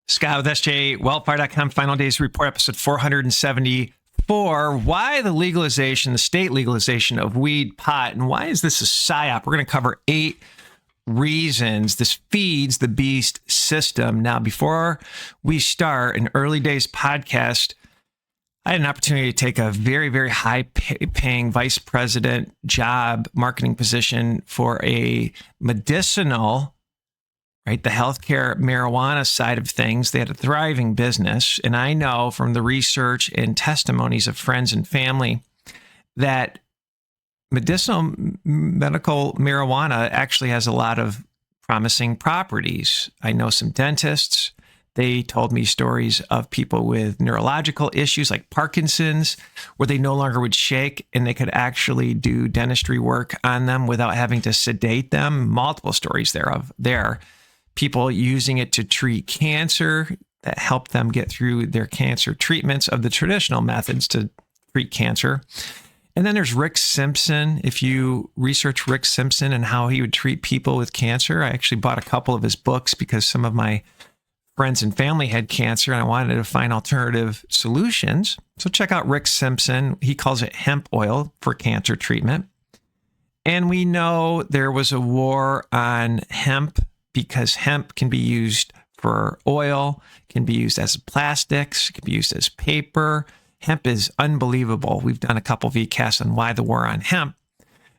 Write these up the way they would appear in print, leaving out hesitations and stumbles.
Scott with SJWealthFire.com, Final Days Report, episode 474. Why the state legalization of weed, pot, and why is this a psyop? We're going to cover 8 reasons this feeds the beast system. Now, before we start an early days podcast, I had an opportunity to take a very, very high-paying vice president job, marketing position for a medicinal, right, the healthcare marijuana side of things. They had a thriving business. And I know from the research and testimonies of friends and family that medical marijuana actually has a lot of promising properties. I know some dentists. They told me stories of people with neurological issues like Parkinson's, where they no longer would shake and they could actually do dentistry work on them without having to sedate them. Multiple stories there. People using it to treat cancer that helped them get through their cancer treatments of the traditional methods to treat cancer. And then there's Rick Simpson. If you research Rick Simpson and how he would treat people with cancer, I actually bought a couple of his books because some of my friends and family had cancer and I wanted to find alternative solutions. So check out Rick Simpson. He calls it hemp oil for cancer treatment. And we know there was a war on hemp because hemp can be used for oil, can be used as plastics, can be used as paper. Hemp is unbelievable. We've done a couple vcasts on why the war on hemp.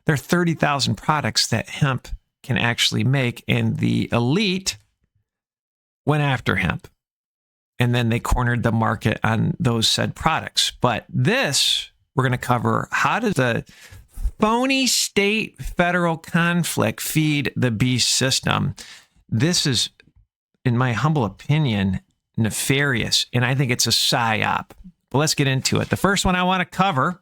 There are 30,000 products that hemp can actually make, and the elite went after hemp. And then they cornered the market on those said products. But this, we're going to cover, how does the phony state-federal conflict feed the beast system? This is, in my humble opinion, nefarious, and I think it's a psyop. But let's get into it. The first one I want to cover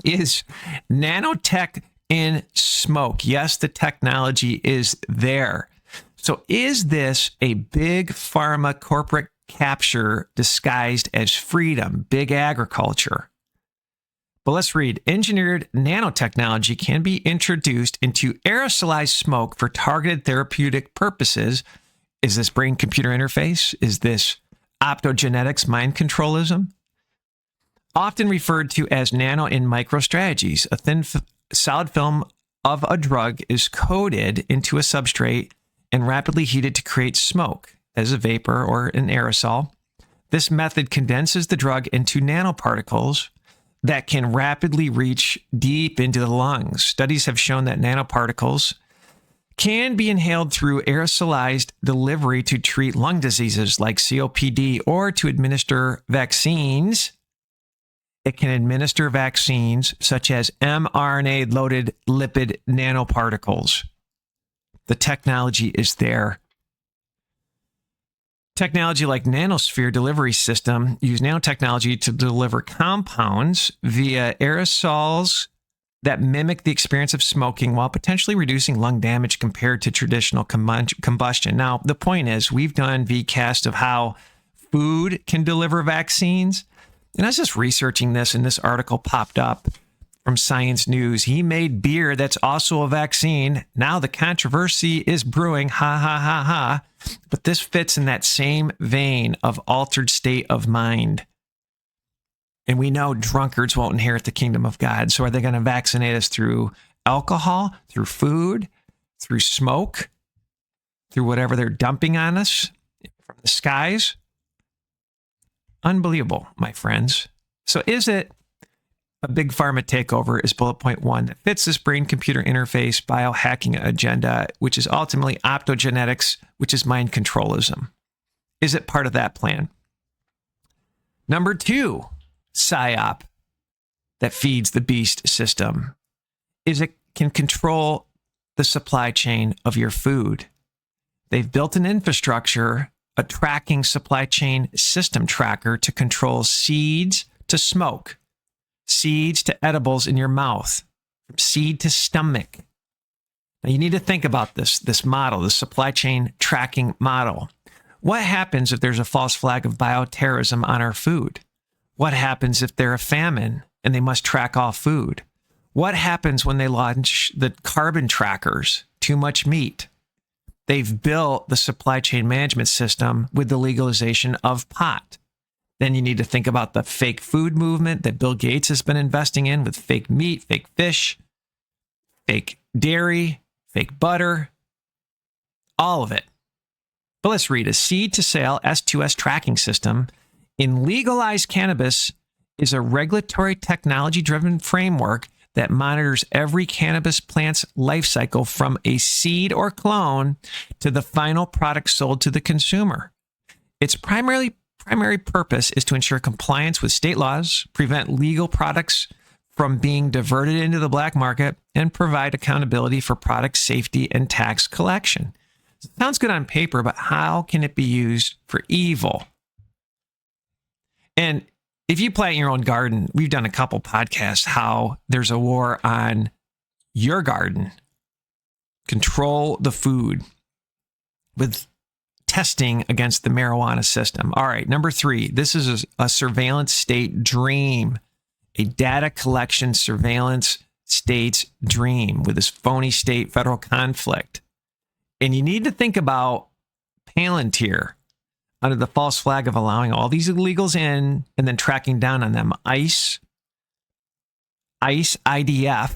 is Nano Tech in smoke. Yes, the technology is there. So is this a big pharma corporate capture disguised as freedom, big agriculture? But let's read. Engineered nanotechnology can be introduced into aerosolized smoke for targeted therapeutic purposes. Is this brain-computer interface? Is this optogenetics, mind controlism? Often referred to as nano in microstrategies, a thin solid film of a drug is coated into a substrate and rapidly heated to create smoke as a vapor or an aerosol. This method condenses the drug into nanoparticles that can rapidly reach deep into the lungs. Studies have shown that nanoparticles can be inhaled through aerosolized delivery to treat lung diseases like COPD or to administer vaccines. It can administer vaccines such as mRNA-loaded lipid nanoparticles. The technology is there. Technology like nanosphere delivery system use nanotechnology to deliver compounds via aerosols that mimic the experience of smoking while potentially reducing lung damage compared to traditional combustion. Now, the point is, we've done vcast of how food can deliver vaccines. And I was just researching this, and this article popped up from Science News. He made beer that's also a vaccine. Now the controversy is brewing. Ha, ha, ha, ha. But this fits in that same vein of altered state of mind. And we know drunkards won't inherit the kingdom of God. So are they going to vaccinate us through alcohol, through food, through smoke, through whatever they're dumping on us from the skies? Unbelievable, my friends. So is it a big pharma takeover? Is bullet point 1 that fits this brain-computer interface biohacking agenda, which is ultimately optogenetics, which is mind controlism? Is it part of that plan? Number 2, psyop that feeds the beast system is it can control the supply chain of your food. They've built an infrastructure, a tracking supply chain system tracker to control seeds to smoke, seeds to edibles in your mouth, from seed to stomach. Now you need to think about this model, the supply chain tracking model. What happens if there's a false flag of bioterrorism on our food? What happens if there's a famine and they must track all food? What happens when they launch the carbon trackers? Too much meat. they've built the supply chain management system with the legalization of pot. Then you need to think about the fake food movement that Bill Gates has been investing in with fake meat, fake fish, fake dairy, fake butter, all of it. But let's read. A seed to sale S2S tracking system in legalized cannabis is a regulatory technology-driven framework that monitors every cannabis plant's life cycle from a seed or clone to the final product sold to the consumer. Its primary purpose is to ensure compliance with state laws, prevent legal products from being diverted into the black market, and provide accountability for product safety and tax collection. Sounds good on paper, but how can it be used for evil? And if you plant your own garden, we've done a couple podcasts how there's a war on your garden. Control the food with testing against the marijuana system. All right, number 3, this is a surveillance state dream, a data collection surveillance state's dream with this phony state federal conflict. And you need to think about Palantir under the false flag of allowing all these illegals in and then tracking down on them. ICE, IDF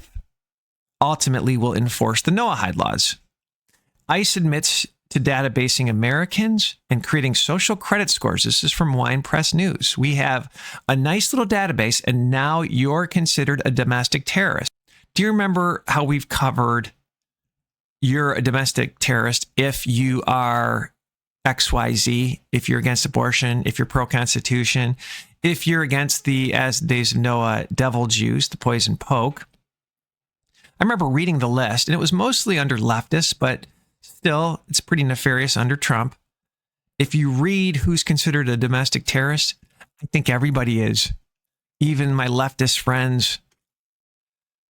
ultimately will enforce the Noahide laws. ICE admits to databasing Americans and creating social credit scores. This is from Wine Press News. We have a nice little database, and now you're considered a domestic terrorist. Do you remember how we've covered you're a domestic terrorist if you are XYZ, if you're against abortion, if you're pro-Constitution, if you're against the, as the days of Noah, devil juice, the poison poke? I remember reading the list, and it was mostly under leftists, but still, it's pretty nefarious under Trump. If you read who's considered a domestic terrorist, I think everybody is, even my leftist friends.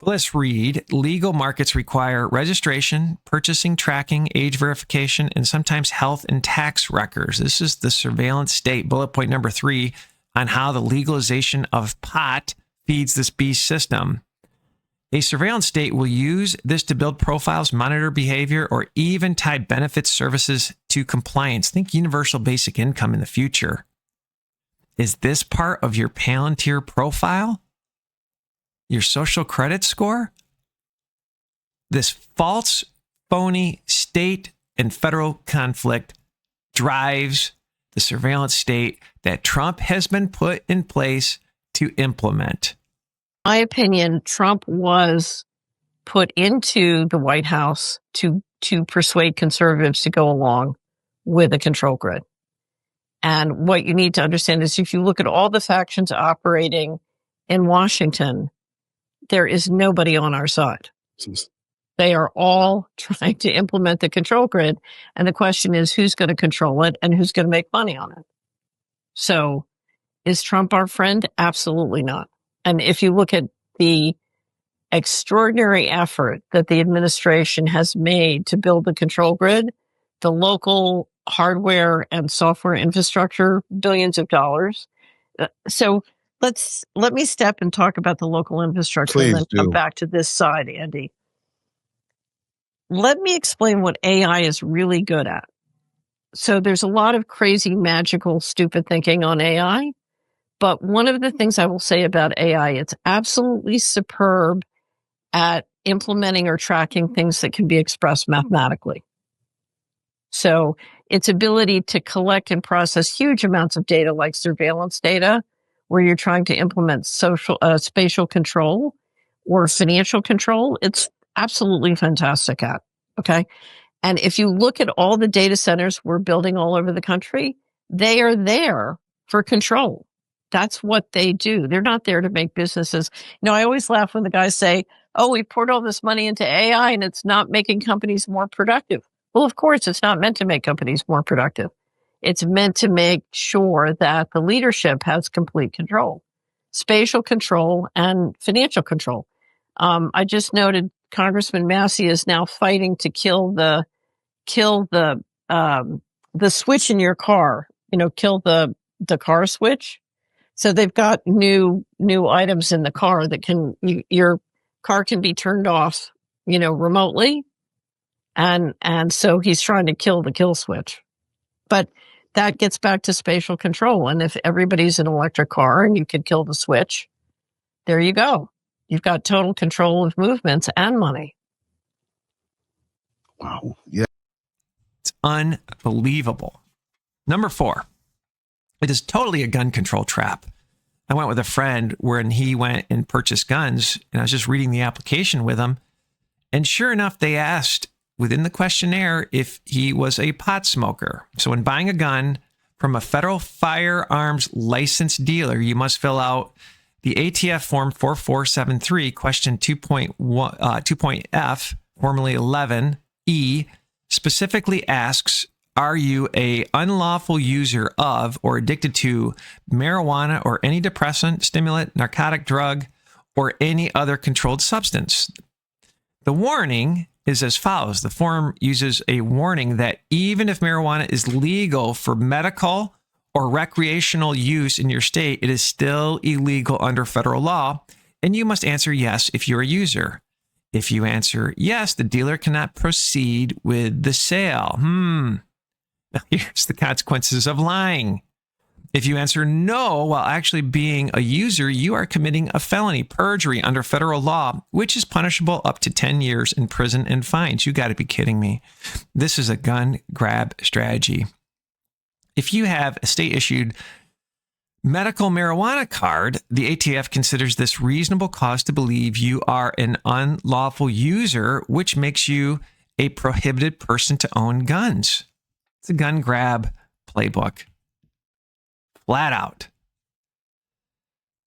Let's read. Legal markets require registration, purchasing, tracking, age verification, and sometimes health and tax records. This is the surveillance state. Bullet point number 3 on how the legalization of pot feeds this beast system. A surveillance state will use this to build profiles, monitor behavior, or even tie benefits services to compliance. Think universal basic income in the future. Is this part of your Palantir profile? Your social credit score? This false, phony state and federal conflict drives the surveillance state that Trump has been put in place to implement. My opinion, Trump was put into the White House to persuade conservatives to go along with a control grid. And what you need to understand is if you look at all the factions operating in Washington, there is nobody on our side. They are all trying to implement the control grid. And the question is, who's going to control it and who's going to make money on it? So is Trump our friend? Absolutely not. And if you look at the extraordinary effort that the administration has made to build the control grid, the local hardware and software infrastructure, billions of dollars. So let me step and talk about the local infrastructure. Please and then do. come back to this side, Andy. Let me explain what AI is really good at. So there's a lot of crazy, magical, stupid thinking on AI. But one of the things I will say about AI, it's absolutely superb at implementing or tracking things that can be expressed mathematically. So its ability to collect and process huge amounts of data like surveillance data, where you're trying to implement spatial control or financial control, it's absolutely fantastic at. Okay. And if you look at all the data centers we're building all over the country, they are there for control. That's what they do. They're not there to make businesses. I always laugh when the guys say, oh, we poured all this money into AI and it's not making companies more productive. Well, of course, it's not meant to make companies more productive. It's meant to make sure that the leadership has complete control, spatial control and financial control. I just noted Congressman Massey is now fighting to kill the switch in your car, kill the car switch. So they've got new items in the car that your car can be turned off, remotely. And so he's trying to kill the kill switch. But that gets back to spatial control. And if everybody's an electric car and you could kill the switch, there you go. You've got total control of movements and money. Wow. Yeah. It's unbelievable. Number 4, it is totally a gun control trap. I went with a friend when he went and purchased guns, and I was just reading the application with him. And sure enough, they asked within the questionnaire if he was a pot smoker. So when buying a gun from a federal firearms licensed dealer, you must fill out the ATF form 4473, question 2.F, formerly 11E, specifically asks, are you a unlawful user of or addicted to marijuana or any depressant, stimulant, narcotic drug, or any other controlled substance? The warning is as follows. The form uses a warning that even if marijuana is legal for medical or recreational use in your state, it is still illegal under federal law, and you must answer yes if you're a user. If you answer yes, the dealer cannot proceed with the sale. Now here's the consequences of lying. If you answer no while actually being a user, you are committing a felony, perjury under federal law, which is punishable up to 10 years in prison and fines. You got to be kidding me. This is a gun grab strategy. If you have a state-issued medical marijuana card, the ATF considers this reasonable cause to believe you are an unlawful user, which makes you a prohibited person to own guns. It's a gun grab playbook. Flat out.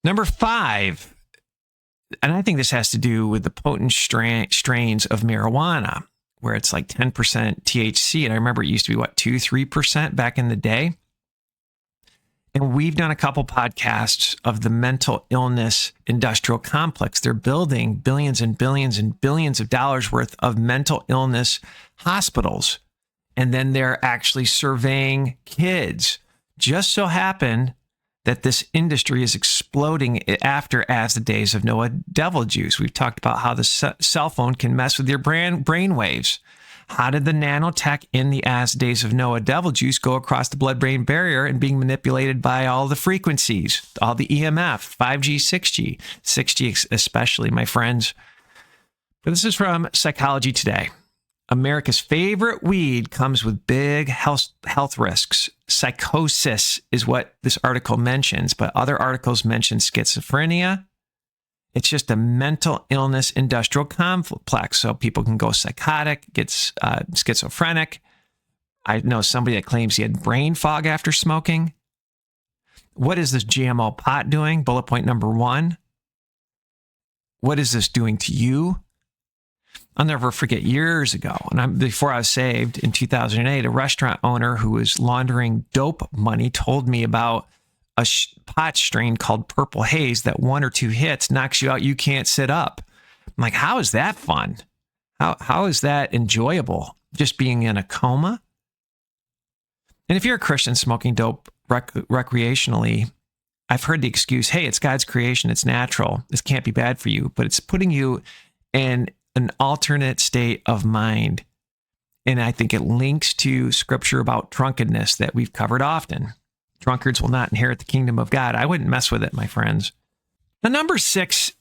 Number 5, and I think this has to do with the potent strains of marijuana, where it's like 10% THC. And I remember it used to be, 2-3% back in the day. And we've done a couple podcasts of the mental illness industrial complex. They're building billions and billions and billions of dollars worth of mental illness hospitals. And then they're actually surveying kids. Just so happened that this industry is exploding as the days of Noah devil juice. We've talked about how the cell phone can mess with your brain waves. How did the Nano Tech in the as days of Noah devil juice go across the blood-brain barrier and being manipulated by all the frequencies, all the EMF, 5G, 6G, 6G especially, my friends? But this is from Psychology Today. America's favorite weed comes with big health risks. Psychosis is what this article mentions, but other articles mention schizophrenia. It's just a mental illness industrial complex. So people can go psychotic, get schizophrenic. I know somebody that claims he had brain fog after smoking. What is this GMO pot doing? Bullet point number 1. What is this doing to you? I'll never forget years ago, before I was saved in 2008, a restaurant owner who was laundering dope money told me about a pot strain called Purple Haze that 1 or 2 hits knocks you out. You can't sit up. I'm like, how is that fun? How is that enjoyable? Just being in a coma? And if you're a Christian smoking dope recreationally, I've heard the excuse, hey, it's God's creation. It's natural. This can't be bad for you, but it's putting you in an alternate state of mind. And I think it links to scripture about drunkenness that we've covered often. Drunkards will not inherit the kingdom of God. I wouldn't mess with it, my friends. Now, number 6,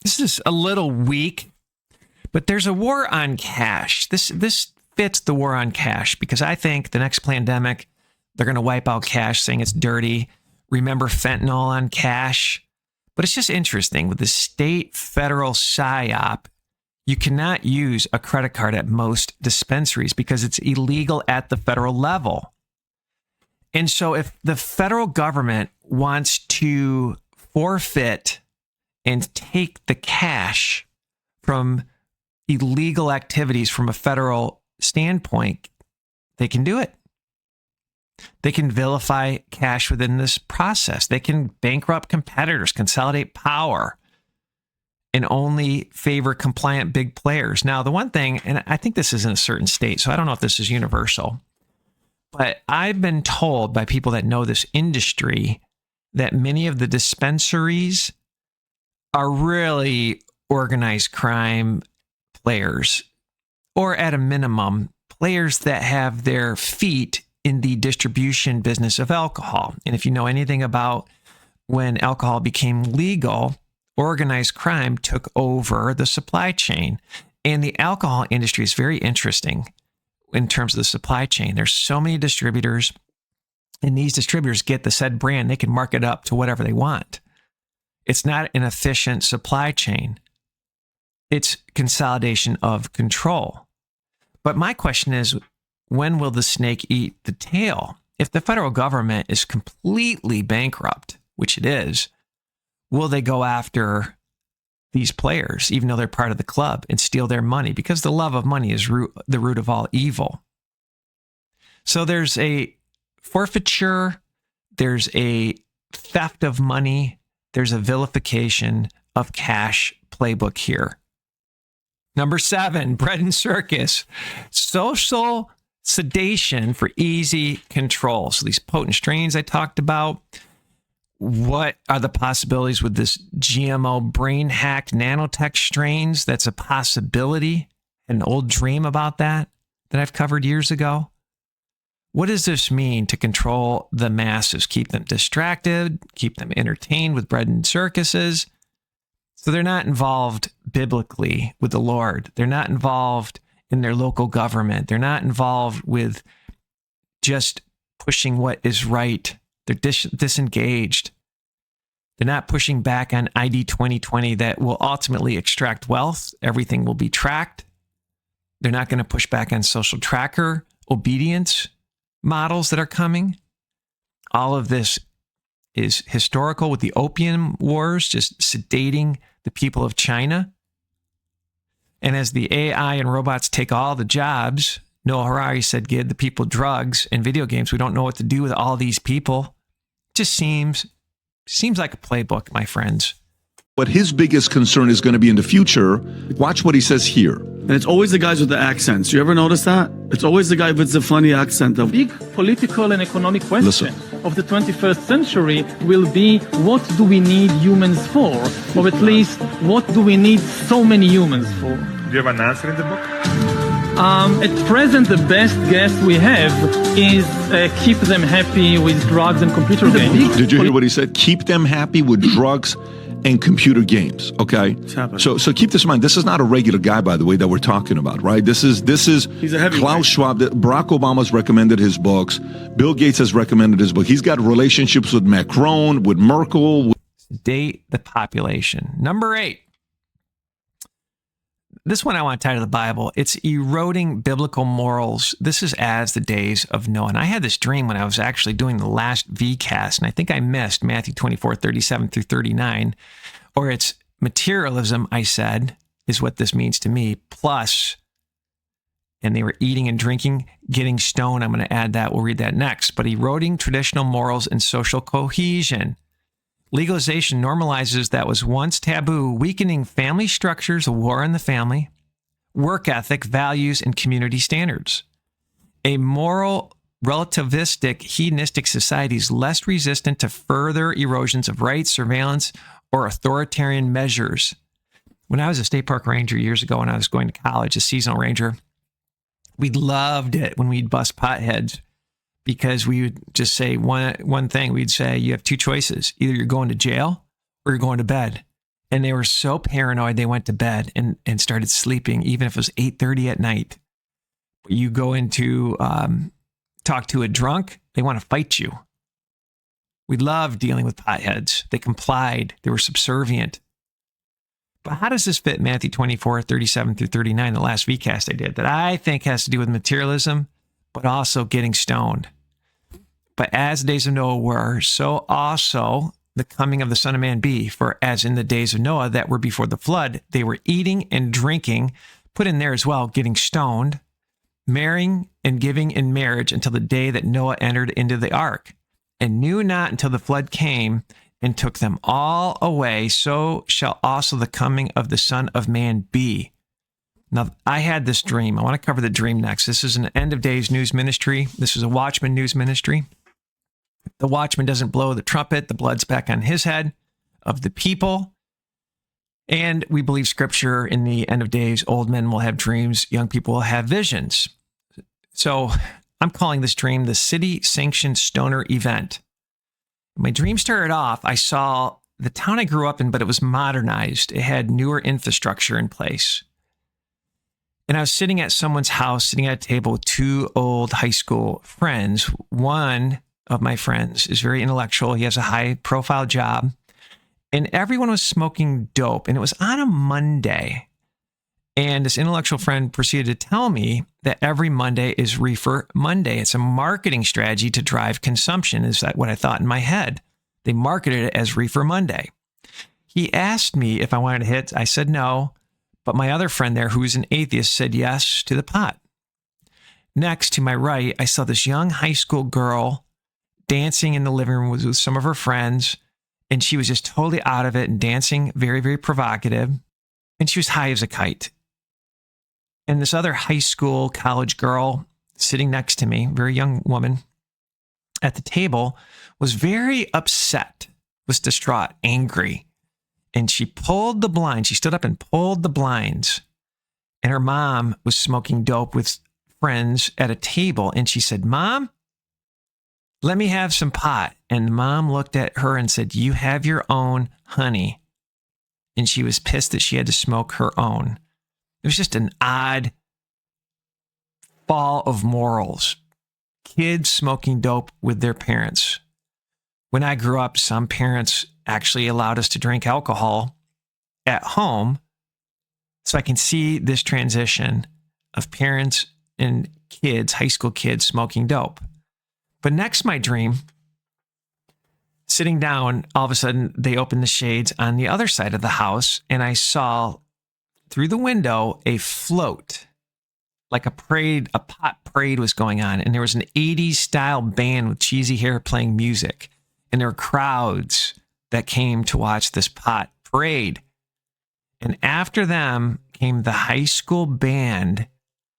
this is a little weak, but there's a war on cash. This fits the war on cash because I think the next pandemic, they're going to wipe out cash, saying it's dirty. Remember fentanyl on cash? But it's just interesting with the state federal psyop. You cannot use a credit card at most dispensaries because it's illegal at the federal level. And so if the federal government wants to forfeit and take the cash from illegal activities from a federal standpoint, they can do it. They can vilify cash within this process. They can bankrupt competitors, consolidate power, and only favor compliant big players. Now, the one thing, and I think this is in a certain state, so I don't know if this is universal, but I've been told by people that know this industry that many of the dispensaries are really organized crime players or at a minimum, players that have their feet in the distribution business of alcohol. And if you know anything about when alcohol became legal, organized crime took over the supply chain. And the alcohol industry is very interesting in terms of the supply chain. There's so many distributors, and these distributors get the said brand. They can mark it up to whatever they want. It's not an efficient supply chain. It's consolidation of control. But my question is, when will the snake eat the tail? If the federal government is completely bankrupt, which it is, will they go after these players, even though they're part of the club, and steal their money? Because the love of money is the root of all evil. So there's a forfeiture, there's a theft of money, there's a vilification of cash playbook here. Number 7, bread and circus, social sedation for easy control. So these potent strains I talked about. What are the possibilities with this GMO brain-hacked Nano Tech strains? That's a possibility, an old dream about that I've covered years ago. What does this mean to control the masses? Keep them distracted, keep them entertained with bread and circuses. So they're not involved biblically with the Lord. They're not involved in their local government. They're not involved with just pushing what is right. They're disengaged. They're not pushing back on ID 2020 that will ultimately extract wealth. Everything will be tracked. They're not going to push back on social tracker obedience models that are coming. All of this is historical with the opium wars, just sedating the people of China. And as the AI and robots take all the jobs, Noah Harari said, give the people drugs and video games. We don't know what to do with all these people. It just seems like a playbook, my friends. What his biggest concern is going to be in the future, watch what he says here. And it's always the guys with the accents. You ever notice that? It's always the guy with the funny accent. The big political and economic question of the 21st century will be, what do we need humans for? Or at least, what do we need so many humans for? Do you have an answer in the book? At present, the best guess we have is keep them happy with drugs and computer games. Did you hear what he said? Keep them happy with drugs and computer games. Okay, so keep this in mind. This is not a regular guy, by the way, that we're talking about, right? This is Klaus Schwab. Barack Obama's recommended his books. Bill Gates has recommended his book. He's got relationships with Macron, with Merkel. Date the population. Number 8. This one I want to tie to the Bible. It's eroding biblical morals. This is as the days of Noah. And I had this dream when I was actually doing the last vcast, and I think I missed Matthew 24, 37 through 39, or it's materialism, I said, is what this means to me, plus, and they were eating and drinking, getting stoned. I'm going to add that. We'll read that next. But eroding traditional morals and social cohesion. Legalization normalizes that was once taboo, weakening family structures, a war in the family, work ethic, values, and community standards. A moral, relativistic, hedonistic society is less resistant to further erosions of rights, surveillance, or authoritarian measures. When I was a state park ranger years ago, when I was going to college, a seasonal ranger, we loved it when we'd bust potheads. Because we would just say one thing. We'd say, you have two choices. Either you're going to jail or you're going to bed. And they were so paranoid, they went to bed and started sleeping, even if it was 8:30 at night. You go into talk to a drunk, they want to fight you. We loved dealing with potheads. They complied. They were subservient. But how does this fit Matthew 24, 37 through 39, the last vcast I did, that I think has to do with materialism, but also getting stoned? But as the days of Noah were, so also the coming of the Son of Man be. For as in the days of Noah that were before the flood, they were eating and drinking, put in there as well, getting stoned, marrying and giving in marriage until the day that Noah entered into the ark, and knew not until the flood came and took them all away. So shall also the coming of the Son of Man be. Now, I had this dream. I want to cover the dream next. This is an end of days news ministry. This is a Watchman news ministry. The watchman doesn't blow the trumpet. The blood's back on his head of the people. And we believe scripture in the end of days, old men will have dreams, young people will have visions. So I'm calling this dream the city-sanctioned stoner event. My dream started off, I saw the town I grew up in, but it was modernized. It had newer infrastructure in place. And I was sitting at someone's house, sitting at a table with two old high school friends. One of my friends is very intellectual. He has a high-profile job. And everyone was smoking dope. And it was on a Monday. And this intellectual friend proceeded to tell me that every Monday is Reefer Monday. It's a marketing strategy to drive consumption, is that what I thought in my head. They marketed it as Reefer Monday. He asked me if I wanted to hit. I said no. But my other friend there, who's an atheist, said yes to the pot. Next, to my right, I saw this young high school girl dancing in the living room with some of her friends. And she was just totally out of it and dancing very, very provocative. And she was high as a kite. And this other high school college girl sitting next to me, very young woman at the table, was very upset, was distraught, angry. And she pulled the blinds. She stood up and pulled the blinds. And her mom was smoking dope with friends at a table. And she said, "Mom, let me have some pot." And Mom looked at her and said, "You have your own, honey." And she was pissed that she had to smoke her own. It was just an odd fall of morals. Kids smoking dope with their parents. When I grew up, some parents actually allowed us to drink alcohol at home. So I can see this transition of parents and kids, high school kids, smoking dope. But next, my dream, sitting down, all of a sudden they opened the shades on the other side of the house, and I saw through the window a float, like a parade, a pot parade was going on. And there was an 80s style band with cheesy hair playing music. And there were crowds that came to watch this pot parade. And after them came the high school band.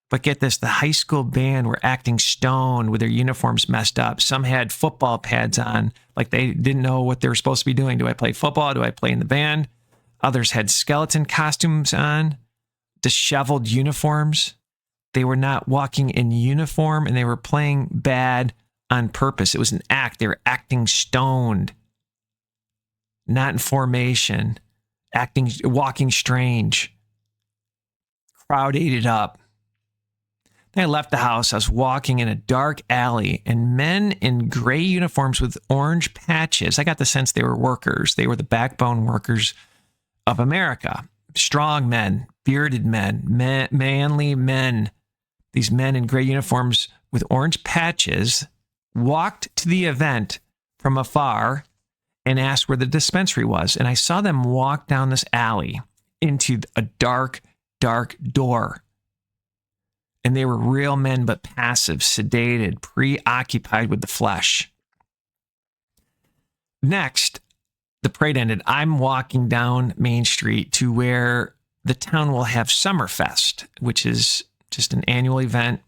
But get this, the high school band were acting stoned with their uniforms messed up. Some had football pads on, like they didn't know what they were supposed to be doing. Do I play football? Do I play in the band? Others had skeleton costumes on, disheveled uniforms. They were not walking in uniform, and they were playing bad on purpose. It was an act. They were acting stoned, not in formation, walking strange. Crowd ate it up. Then I left the house. I was walking in a dark alley, and men in gray uniforms with orange patches. I got the sense they were workers. They were the backbone workers of America. Strong men, bearded men, manly men. These men in gray uniforms with orange patches walked to the event from afar and asked where the dispensary was. And I saw them walk down this alley into a dark, dark door. And they were real men, but passive, sedated, preoccupied with the flesh. Next, the parade ended. I'm walking down Main Street to where the town will have Summerfest, which is just an annual event.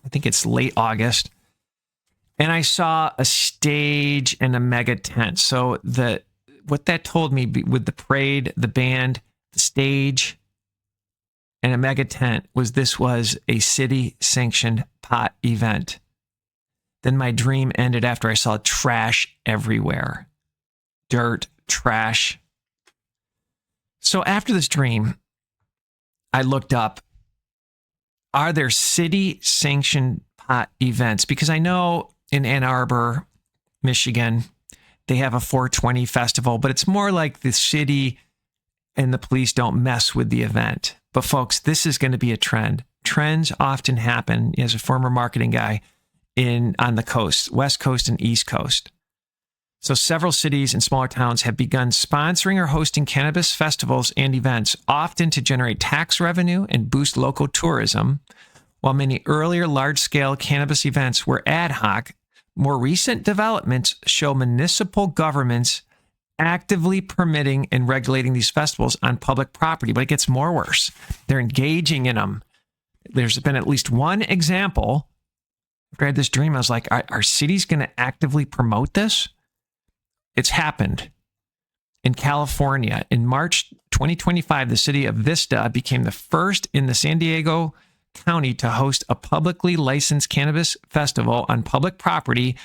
I think it's late August. And I saw a stage and a mega tent. So what that told me with the parade, the band, the stage, and a mega tent this was a city-sanctioned pot event. Then my dream ended after I saw trash everywhere. Dirt, trash. So after this dream, I looked up, are there city-sanctioned pot events? Because I know in Ann Arbor, Michigan, they have a 420 festival, but it's more like the city and the police don't mess with the event. But folks, this is going to be a trend. Trends often happen, as a former marketing guy, on the coast, West Coast and East Coast. So several cities and smaller towns have begun sponsoring or hosting cannabis festivals and events, often to generate tax revenue and boost local tourism, while many earlier large-scale cannabis events were ad hoc. More recent developments show municipal governments actively permitting and regulating these festivals on public property, but it gets more worse. They're engaging in them. There's been at least one example. After I had this dream, I was like, are cities going to actively promote this? It's happened in California. In March 2025, the city of Vista became the first in the San Diego County to host a publicly licensed cannabis festival on public property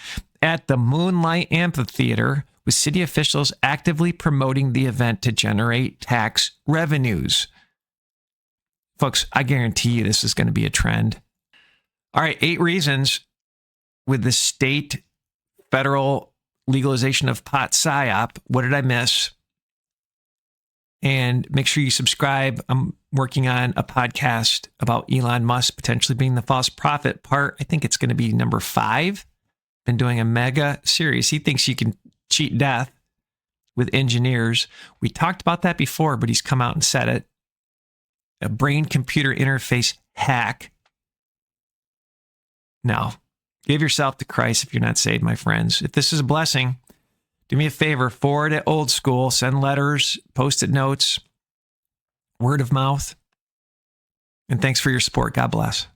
at the Moonlight Amphitheater, with city officials actively promoting the event to generate tax revenues. Folks, I guarantee you this is going to be a trend. All right, 8 reasons with the state federal legalization of pot psyop. What did I miss? And make sure you subscribe. I'm working on a podcast about Elon Musk potentially being the false prophet part. I think it's going to be number 5. Been doing a mega series. He thinks you can cheat death with engineers. We talked about that before, but he's come out and said it. A brain-computer interface hack. Now, give yourself to Christ if you're not saved, my friends. If this is a blessing, do me a favor, forward it old school, send letters, post-it notes, word of mouth. And thanks for your support. God bless.